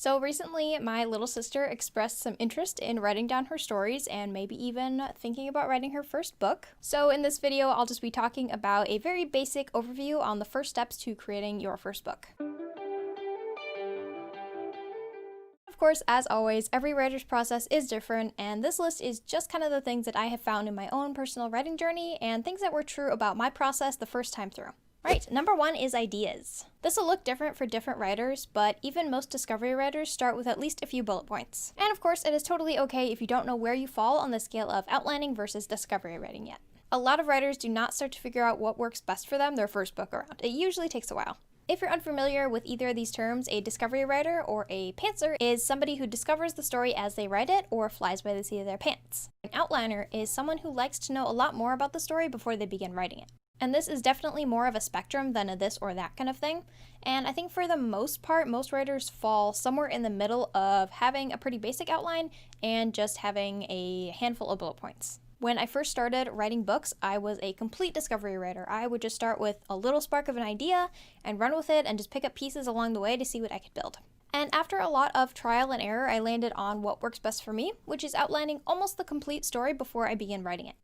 So recently, my little sister expressed some interest in writing down her stories and maybe even thinking about writing her first book. So in this video, I'll just be talking about a very basic overview on the first steps to creating your first book. Of course, as always, every writer's process is different, and this list is just kind of the things that I have found in my own personal writing journey and things that were true about my process the first time through. Right, number one is ideas. This will look different for different writers, but even most discovery writers start with at least a few bullet points. And of course, it is totally okay if you don't know where you fall on the scale of outlining versus discovery writing yet. A lot of writers do not start to figure out what works best for them their first book around. It usually takes a while. If you're unfamiliar with either of these terms, a discovery writer or a pantser is somebody who discovers the story as they write it or flies by the seat of their pants. An outliner is someone who likes to know a lot more about the story before they begin writing it. And this is definitely more of a spectrum than a this or that kind of thing. And I think for the most part, most writers fall somewhere in the middle of having a pretty basic outline and just having a handful of bullet points. When I first started writing books, I was a complete discovery writer. I would just start with a little spark of an idea and run with it and just pick up pieces along the way to see what I could build. And after a lot of trial and error, I landed on what works best for me, which is outlining almost the complete story before I begin writing it.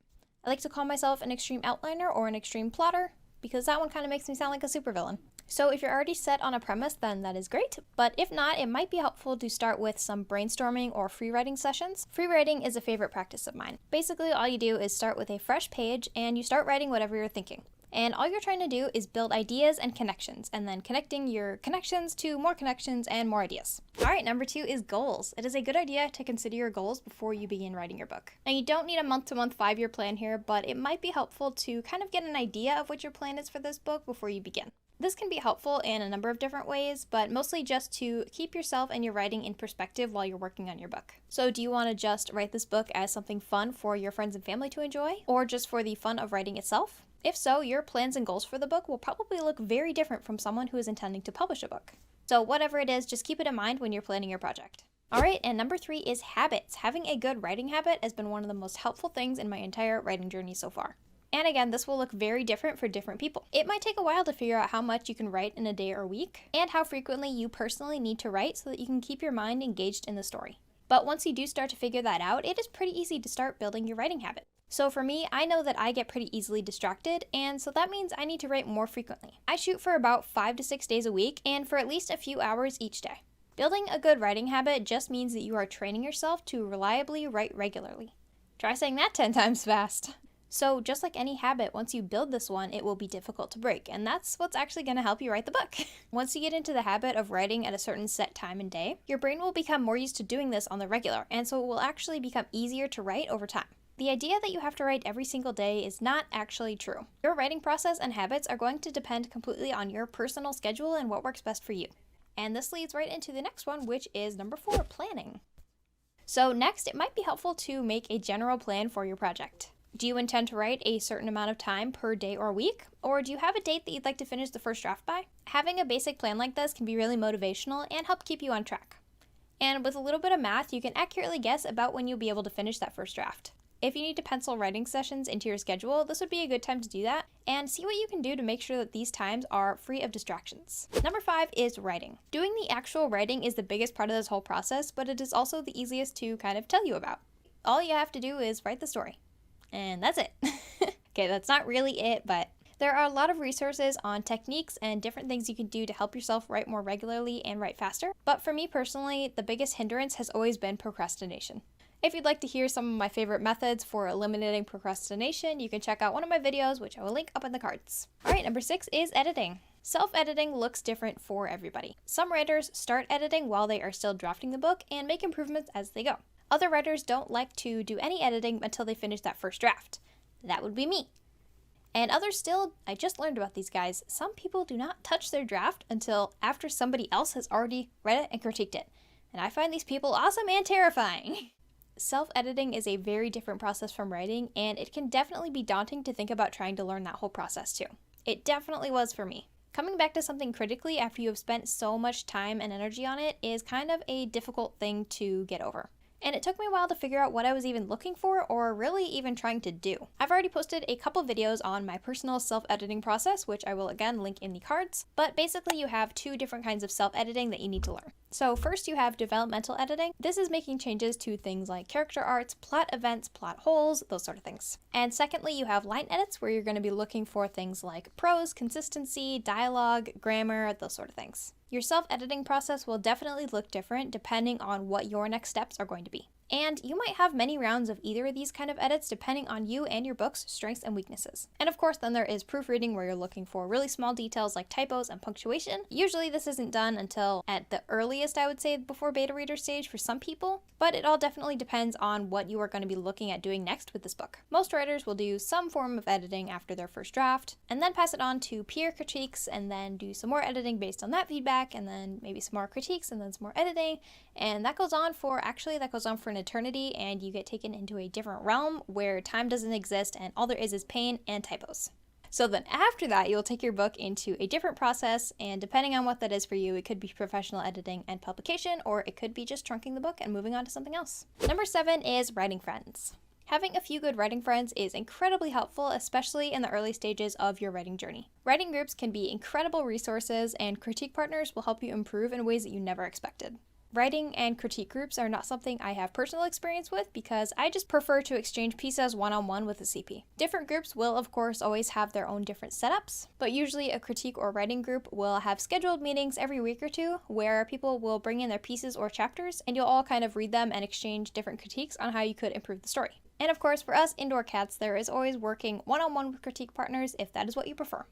I like to call myself an extreme outliner or an extreme plotter because that one kind of makes me sound like a supervillain. So if you're already set on a premise, then that is great, but if not, it might be helpful to start with some brainstorming or free writing sessions. Free writing is a favorite practice of mine. Basically, all you do is start with a fresh page and you start writing whatever you're thinking. And all you're trying to do is build ideas and connections, and then connecting your connections to more connections and more ideas. All right, number two is goals. It is a good idea to consider your goals before you begin writing your book. Now, you don't need a month-to-month, 5-year plan here, but it might be helpful to kind of get an idea of what your plan is for this book before you begin. This can be helpful in a number of different ways, but mostly just to keep yourself and your writing in perspective while you're working on your book. So do you want to just write this book as something fun for your friends and family to enjoy, or just for the fun of writing itself? If so, your plans and goals for the book will probably look very different from someone who is intending to publish a book. So whatever it is, just keep it in mind when you're planning your project. All right, and number three is habits. Having a good writing habit has been one of the most helpful things in my entire writing journey so far. And again, this will look very different for different people. It might take a while to figure out how much you can write in a day or week, and how frequently you personally need to write so that you can keep your mind engaged in the story. But once you do start to figure that out, it is pretty easy to start building your writing habit. So for me, I know that I get pretty easily distracted, and so that means I need to write more frequently. I shoot for about 5 to 6 days a week, and for at least a few hours each day. Building a good writing habit just means that you are training yourself to reliably write regularly. Try saying that 10 times fast. So just like any habit, once you build this one, it will be difficult to break, and that's what's actually going to help you write the book. Once you get into the habit of writing at a certain set time and day, your brain will become more used to doing this on the regular, and so it will actually become easier to write over time. The idea that you have to write every single day is not actually true. Your writing process and habits are going to depend completely on your personal schedule and what works best for you. And this leads right into the next one, which is number 4, planning. So next, it might be helpful to make a general plan for your project. Do you intend to write a certain amount of time per day or week? Or do you have a date that you'd like to finish the first draft by? Having a basic plan like this can be really motivational and help keep you on track. And with a little bit of math, you can accurately guess about when you'll be able to finish that first draft. If you need to pencil writing sessions into your schedule, this would be a good time to do that, and see what you can do to make sure that these times are free of distractions. Number 5 is writing. Doing the actual writing is the biggest part of this whole process, but it is also the easiest to kind of tell you about. All you have to do is write the story. And that's it. Okay, that's not really it, but there are a lot of resources on techniques and different things you can do to help yourself write more regularly and write faster. But for me personally, the biggest hindrance has always been procrastination. If you'd like to hear some of my favorite methods for eliminating procrastination, you can check out one of my videos, which I will link up in the cards. All right, number 6 is editing. Self-editing looks different for everybody. Some writers start editing while they are still drafting the book and make improvements as they go. Other writers don't like to do any editing until they finish that first draft. That would be me. And others still, I just learned about these guys, some people do not touch their draft until after somebody else has already read it and critiqued it. And I find these people awesome and terrifying. Self-editing is a very different process from writing, and it can definitely be daunting to think about trying to learn that whole process too. It definitely was for me. Coming back to something critically after you have spent so much time and energy on it is kind of a difficult thing to get over. And it took me a while to figure out what I was even looking for or really even trying to do. I've already posted a couple videos on my personal self-editing process, which I will again link in the cards, but basically you have 2 different kinds of self-editing that you need to learn. So first you have developmental editing. This is making changes to things like character arts, plot events, plot holes, those sort of things. And secondly, you have line edits where you're going to be looking for things like prose, consistency, dialogue, grammar, those sort of things. Your self-editing process will definitely look different depending on what your next steps are going to be. And you might have many rounds of either of these kind of edits depending on you and your book's strengths and weaknesses. And of course, then there is proofreading where you're looking for really small details like typos and punctuation. Usually this isn't done until at the earliest, I would say, before beta reader stage for some people, but it all definitely depends on what you are going to be looking at doing next with this book. Most writers will do some form of editing after their first draft, and then pass it on to peer critiques, and then do some more editing based on that feedback, and then maybe some more critiques, and then some more editing, and that goes on for an eternity, and you get taken into a different realm where time doesn't exist and all there is pain and typos. So then after that, you'll take your book into a different process, and depending on what that is for you, it could be professional editing and publication, or it could be just trunking the book and moving on to something else. Number 7 is writing friends. Having a few good writing friends is incredibly helpful, especially in the early stages of your writing journey. Writing groups can be incredible resources, and critique partners will help you improve in ways that you never expected. Writing and critique groups are not something I have personal experience with because I just prefer to exchange pieces one-on-one with a CP. Different groups will, of course, always have their own different setups, but usually a critique or writing group will have scheduled meetings every week or two where people will bring in their pieces or chapters, and you'll all kind of read them and exchange different critiques on how you could improve the story. And of course, for us indoor cats, there is always working one-on-one with critique partners if that is what you prefer.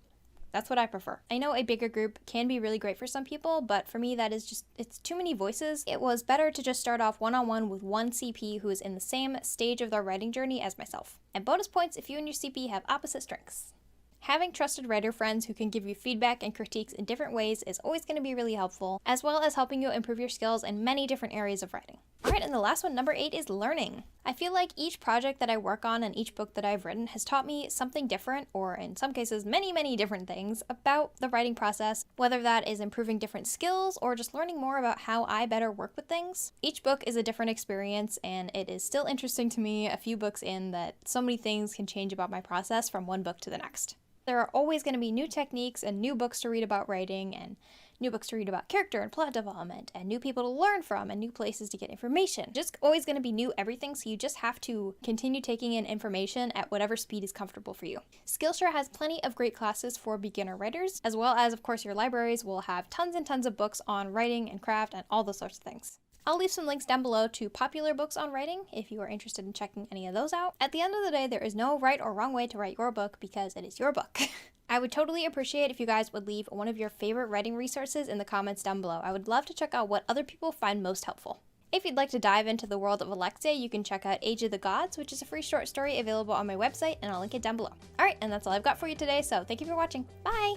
That's what I prefer. I know a bigger group can be really great for some people, but for me that is just, it's too many voices. It was better to just start off one-on-one with one CP who is in the same stage of their writing journey as myself. And bonus points if you and your CP have opposite strengths. Having trusted writer friends who can give you feedback and critiques in different ways is always going to be really helpful, as well as helping you improve your skills in many different areas of writing. Alright, and the last one, number 8, is learning. I feel like each project that I work on and each book that I've written has taught me something different, or in some cases, many different things about the writing process, whether that is improving different skills or just learning more about how I better work with things. Each book is a different experience, and it is still interesting to me a few books in that so many things can change about my process from one book to the next. There are always going to be new techniques and new books to read about writing, and new books to read about character and plot development, and new people to learn from, and new places to get information. Just always going to be new everything, so you just have to continue taking in information at whatever speed is comfortable for you. Skillshare has plenty of great classes for beginner writers, as well as, of course, your libraries will have tons and tons of books on writing and craft and all those sorts of things. I'll leave some links down below to popular books on writing if you are interested in checking any of those out. At the end of the day, there is no right or wrong way to write your book because it is your book. I would totally appreciate if you guys would leave one of your favorite writing resources in the comments down below. I would love to check out what other people find most helpful. If you'd like to dive into the world of Alexia, you can check out Age of the Gods, which is a free short story available on my website, and I'll link it down below. Alright, and that's all I've got for you today, so thank you for watching. Bye!